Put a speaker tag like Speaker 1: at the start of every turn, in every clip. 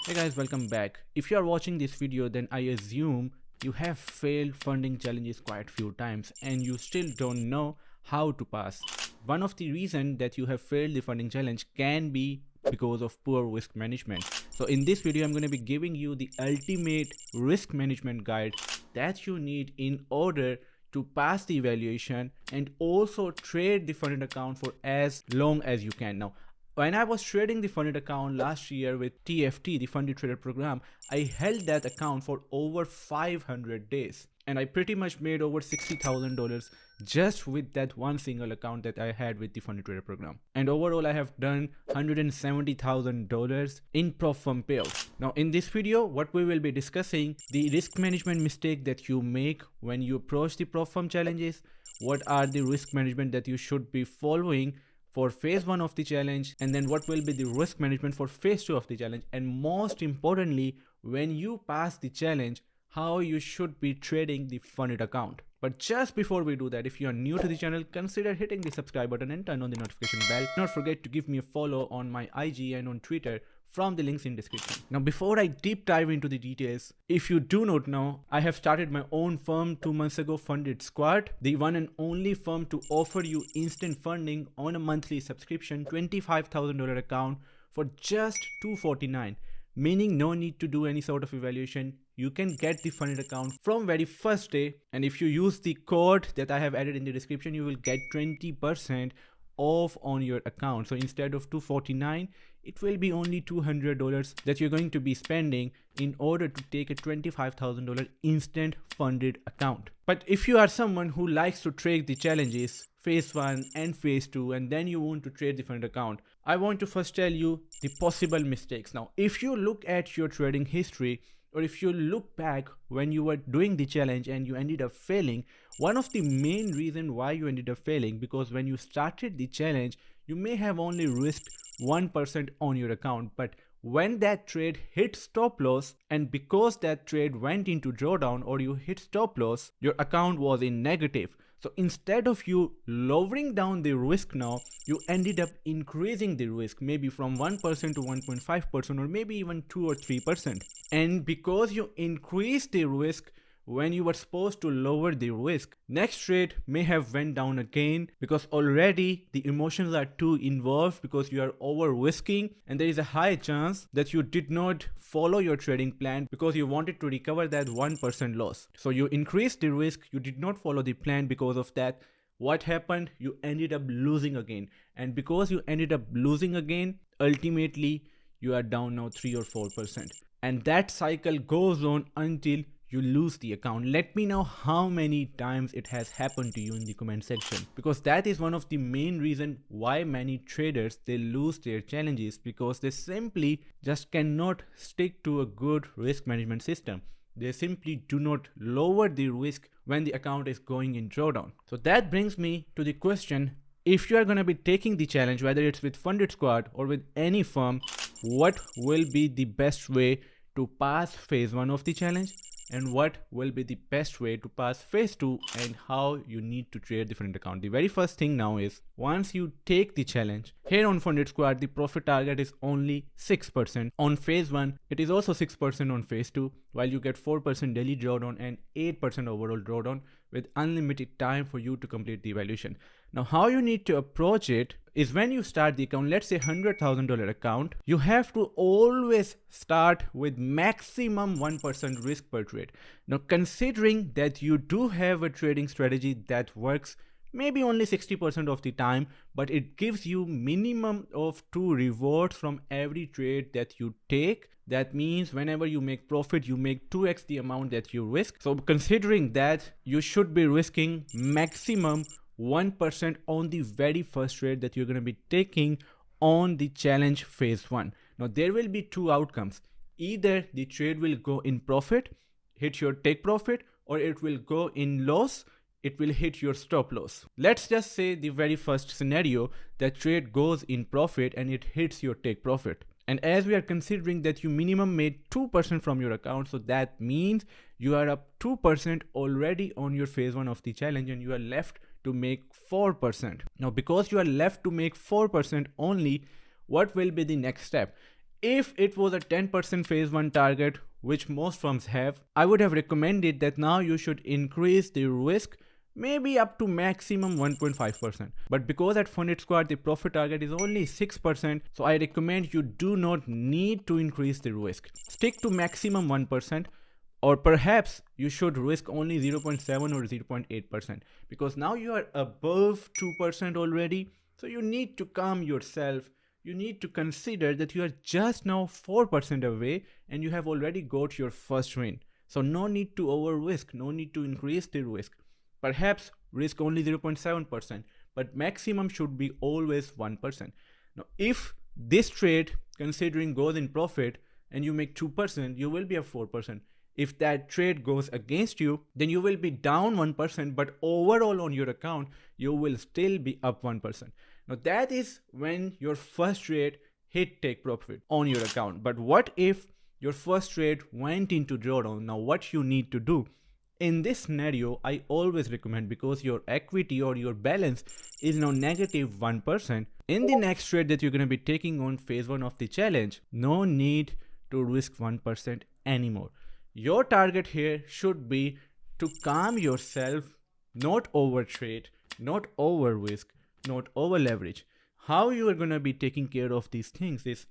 Speaker 1: Hey guys, welcome back. If you are watching this video, then I assume you have failed funding challenges quite few times and you still don't know how to pass. One of the reasons that you have failed the funding challenge can be because of poor risk management. So in this video, I'm going to be giving you the ultimate risk management guide that you need in order to pass the evaluation and also trade the funded account for as long as you can. Now, when I was trading the funded account last year with TFT, the funded trader program, I held that account for over 500 days. And I pretty much made over $60,000 just with that one single account that I had with the funded trader program. And overall, I have done $170,000 in prop firm payouts. Now, in this video, what we will be discussing, the risk management mistake that you make when you approach the prop firm challenges, what are the risk management that you should be following for phase 1 of the challenge, and then what will be the risk management for phase 2 of the challenge, and most importantly, when you pass the challenge, how you should be trading the funded account. But just before we do that, if you are new to the channel, consider hitting the subscribe button and turn on the notification bell. Do not forget to give me a follow on my IG and on Twitter from the links in description. Now, before I deep dive into the details, if you do not know, I have started my own firm 2 months ago, FundedSquad, the one and only firm to offer you instant funding on a monthly subscription, $25,000 account for just $249, meaning no need to do any sort of evaluation. You can get the funded account from very first day, and if you use the code that I have added in the description, you will get 20% off on your account. So instead of $249, it will be only $200 that you're going to be spending in order to take a $25,000 instant funded account. But if you are someone who likes to trade the challenges, phase 1 and phase 2, and then you want to trade the funded account, I want to first tell you the possible mistakes. Now, if you look at your trading history, or if you look back when you were doing the challenge and you ended up failing, one of the main reasons why you ended up failing, because when you started the challenge, you may have only risked 1% on your account, but when that trade hit stop loss, and because that trade went into drawdown or you hit stop loss, your account was in negative. So instead of you lowering down the risk now, you ended up increasing the risk, maybe from 1% to 1.5% or maybe even 2 or 3%. And because you increased the risk when you were supposed to lower the risk, next trade may have went down again because already the emotions are too involved because you are over risking, and there is a high chance that you did not follow your trading plan because you wanted to recover that 1% loss. So you increased the risk, you did not follow the plan. Because of that, what happened? You ended up losing again, and because you ended up losing again, ultimately you are down now 3 or 4%, and that cycle goes on until you lose the account. Let me know how many times it has happened to you in the comment section, because that is one of the main reasons why many traders, they lose their challenges, because they simply just cannot stick to a good risk management system. They simply do not lower the risk when the account is going in drawdown. So that brings me to the question, if you are going to be taking the challenge, whether it's with FundedSquad or with any firm, what will be the best way to pass phase 1 of the challenge, and what will be the best way to pass phase 2, and how you need to trade the funded account. The very first thing now is, once you take the challenge, here on FundedSquad, the profit target is only 6%. On phase 1, it is also 6% on phase 2, while you get 4% daily drawdown and 8% overall drawdown with unlimited time for you to complete the evaluation. Now, how you need to approach it is, when you start the account, let's say $100,000 account, you have to always start with maximum 1% risk per trade. Now, considering that you do have a trading strategy that works maybe only 60% of the time, but it gives you minimum of 2 rewards from every trade that you take. That means whenever you make profit, you make 2x the amount that you risk. So considering that, you should be risking maximum 1% on the very first trade that you're going to be taking on the challenge phase 1. Now, there will be 2 outcomes. Either the trade will go in profit, hit your take profit, or it will go in loss, it will hit your stop loss. Let's just say the very first scenario, that trade goes in profit and it hits your take profit. And as we are considering that you minimum made 2% from your account, so that means you are up 2% already on your phase 1 of the challenge, and you are left to make 4%. Now, because you are left to make 4% only, what will be the next step? If it was a 10% phase 1 target, which most firms have, I would have recommended that now you should increase the risk maybe up to maximum 1.5%. But because at FundedSquad the profit target is only 6%, so I recommend you do not need to increase the risk. Stick to maximum 1%, or perhaps you should risk only 0.7 or 0.8%, because now you are above 2% already. So you need to calm yourself. You need to consider that you are just now 4% away and you have already got your first win. So no need to over risk, no need to increase the risk. Perhaps risk only 0.7%, but maximum should be always 1%. Now, if this trade, considering goes in profit and you make 2%, you will be at 4%. If that trade goes against you, then you will be down 1%, but overall on your account, you will still be up 1%. Now that is when your first trade hit take profit on your account. But what if your first trade went into drawdown? Now what you need to do? In this scenario, I always recommend, because your equity or your balance is now negative 1%, in the next trade that you're going to be taking on phase 1 of the challenge, no need to risk 1% anymore. Your target here should be to calm yourself, not over trade, not over risk, not over leverage. How you are going to be taking care of these things is,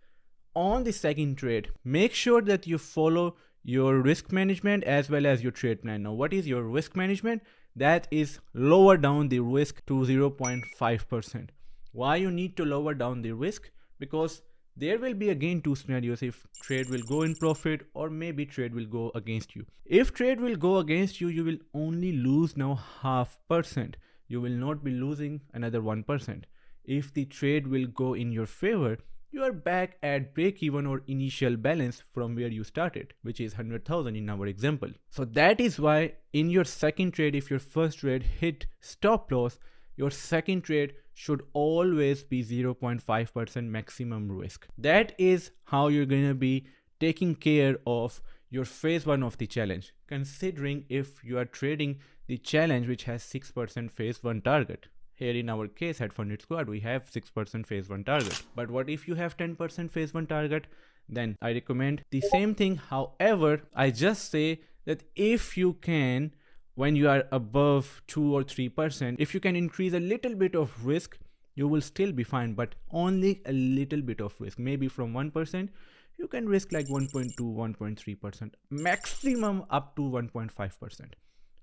Speaker 1: on the second trade, make sure that you follow your risk management as well as your trade plan. Now, what is your risk management? That is lower down the risk to 0.5%. Why you need to lower down the risk? Because there will be again two scenarios: if trade will go in profit or maybe trade will go against you. If trade will go against you, you will only lose now 0.5%. You will not be losing another 1%. If the trade will go in your favor, you are back at break even or initial balance from where you started, which is 100,000 in our example. So that is why in your second trade, if your first trade hit stop loss, your second trade should always be 0.5% maximum risk. That is how you're going to be taking care of your phase 1 of the challenge, considering if you are trading the challenge which has 6% phase 1 target. Here in our case at FundedSquad, we have 6% phase 1 target. But what if you have 10% phase 1 target? Then I recommend the same thing. However, I just say that if you can, when you are above 2 or 3%, if you can increase a little bit of risk, you will still be fine, but only a little bit of risk. Maybe from 1%, you can risk like 1.2, 1.3%, maximum up to 1.5%.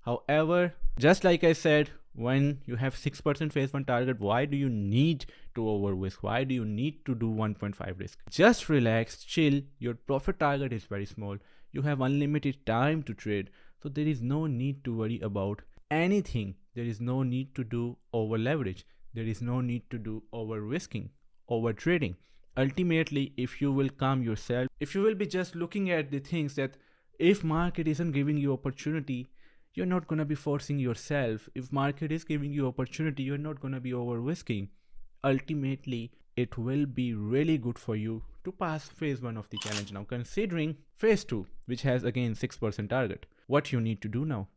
Speaker 1: However, just like I said, when you have 6% phase 1 target, why do you need to over risk? Why do you need to do 1.5 risk? Just relax, chill. Your profit target is very small. You have unlimited time to trade. So there is no need to worry about anything. There is no need to do over leverage. There is no need to do over risking, over trading. Ultimately, if you will calm yourself, if you will be just looking at the things that if market isn't giving you opportunity, you're not going to be forcing yourself. If market is giving you opportunity, you're not going to be over risking. Ultimately, it will be really good for you to pass phase 1 of the challenge. Now, considering phase 2, which has again 6% target, what you need to do now?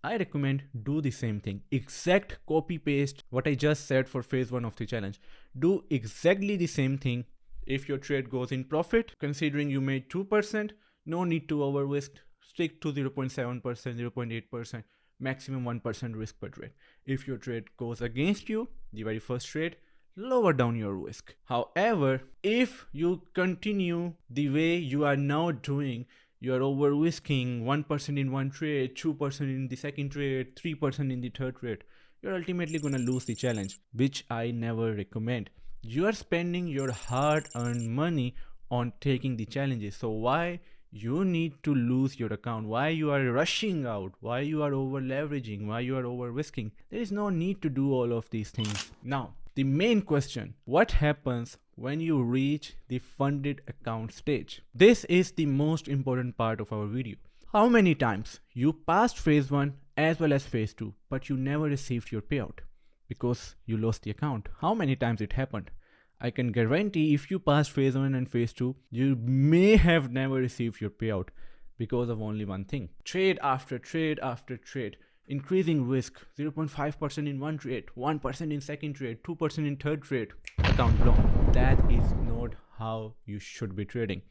Speaker 1: I recommend do the same thing. Exact copy paste what I just said for phase 1 of the challenge. Do exactly the same thing. If your trade goes in profit, considering you made 2%, no need to over risk. Stick to 0.7%, 0.8%, maximum 1% risk per trade. If your trade goes against you, the very first trade, lower down your risk. However, if you continue the way you are now doing, you are over risking 1% in one trade, 2% in the second trade, 3% in the third trade, you're ultimately going to lose the challenge, which I never recommend. You are spending your hard-earned money on taking the challenges. So why you need to lose your account? Why you are rushing out? Why you are over leveraging? Why you are over risking? There is no need to do all of these things. Now, the main question: what happens when you reach the funded account stage? This is the most important part of our video. How many times you passed phase 1 as well as phase 2, but you never received your payout because you lost the account? How many times it happened? I can guarantee if you passed phase 1 and phase 2, you may have never received your payout because of only one thing: trade after trade after trade, increasing risk, 0.5% in one trade, 1% in second trade, 2% in third trade, account blown. that is not how you should be trading.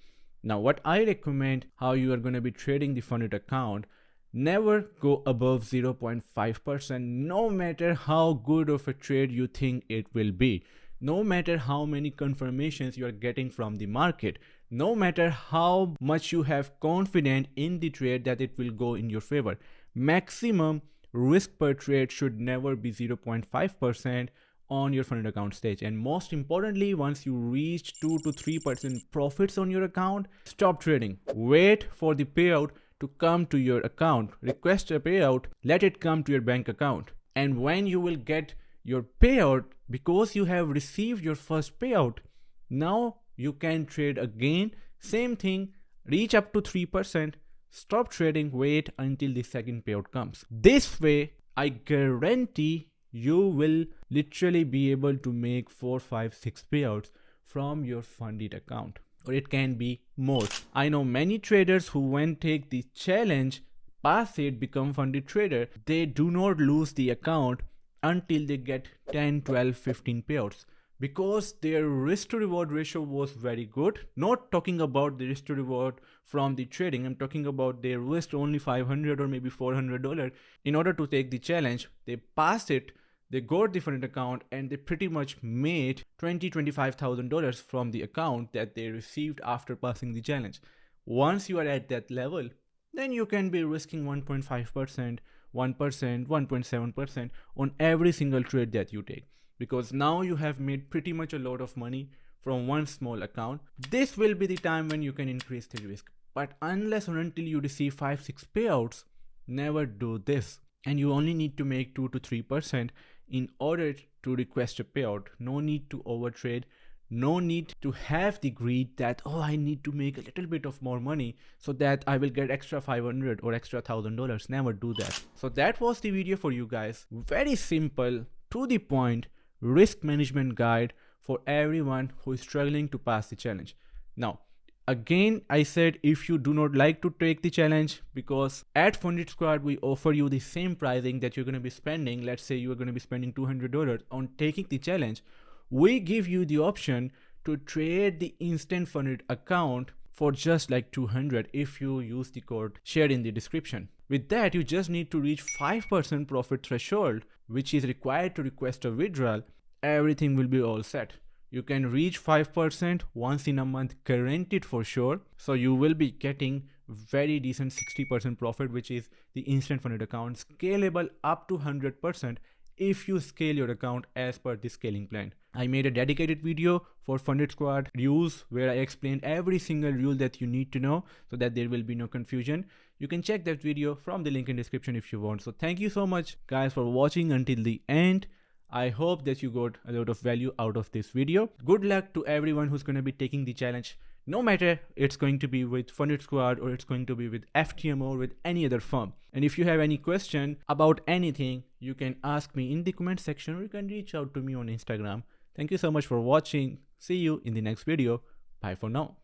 Speaker 1: Now, what I recommend how you are going to be trading the funded account, never go above 0.5%, no matter how good of a trade you think it will be, no matter how many confirmations you are getting from the market, no matter how much you have confidence in the trade that it will go in your favor. Maximum risk per trade should never be 0.5% on your funded account stage. And most importantly, once you reach 2 to 3% profits on your account, stop trading. Wait for the payout to come to your account. Request a payout, let it come to your bank account. And when you will get your payout, because you have received your first payout, now you can trade again. Same thing, reach up to 3%, stop trading, wait until the second payout comes. This way, I guarantee you will literally be able to make 4, 5, 6 payouts from your funded account, or it can be more. I know many traders who, when take the challenge, pass it, become funded trader, they do not lose the account until they get 10, 12, 15 payouts, because their risk to reward ratio was very good. Not talking about the risk to reward from the trading, I'm talking about their risk only $500 or maybe $400. In order to take the challenge, they passed it, they got the funded account, and they pretty much made $20,000-$25,000 from the account that they received after passing the challenge. Once you are at that level, then you can be risking 1.5%, 1%, 1.7% on every single trade that you take, because now you have made pretty much a lot of money from one small account. This will be the time when you can increase the risk. But unless or until you receive 5, 6 payouts, never do this. And you only need to make 2 to 3% in order to request a payout. No need to overtrade. No need to have the greed that, oh, I need to make a little bit of more money so that I will get extra $500 or extra $1,000. Never do that. So that was the video for you guys. Very simple, to the point, risk management guide for everyone who is struggling to pass the challenge. Now, again, I said, if you do not like to take the challenge, because at FundedSquad, we offer you the same pricing that you're going to be spending. Let's say you are going to be spending $200 on taking the challenge. We give you the option to trade the instant funded account for just like $200 if you use the code shared in the description. With that, you just need to reach 5% profit threshold, which is required to request a withdrawal. Everything will be all set. You can reach 5% once in a month, guaranteed for sure. So you will be getting very decent 60% profit, which is the instant funded account, scalable up to 100% if you scale your account as per the scaling plan. I made a dedicated video for FundedSquad rules where I explained every single rule that you need to know so that there will be no confusion. You can check that video from the link in description if you want. So thank you so much guys for watching until the end. I hope that you got a lot of value out of this video. Good luck to everyone who's going to be taking the challenge. No matter it's going to be with FundedSquad or it's going to be with FTM or with any other firm. And if you have any question about anything, you can ask me in the comment section, or you can reach out to me on Instagram. Thank you so much for watching. See you in the next video. Bye for now.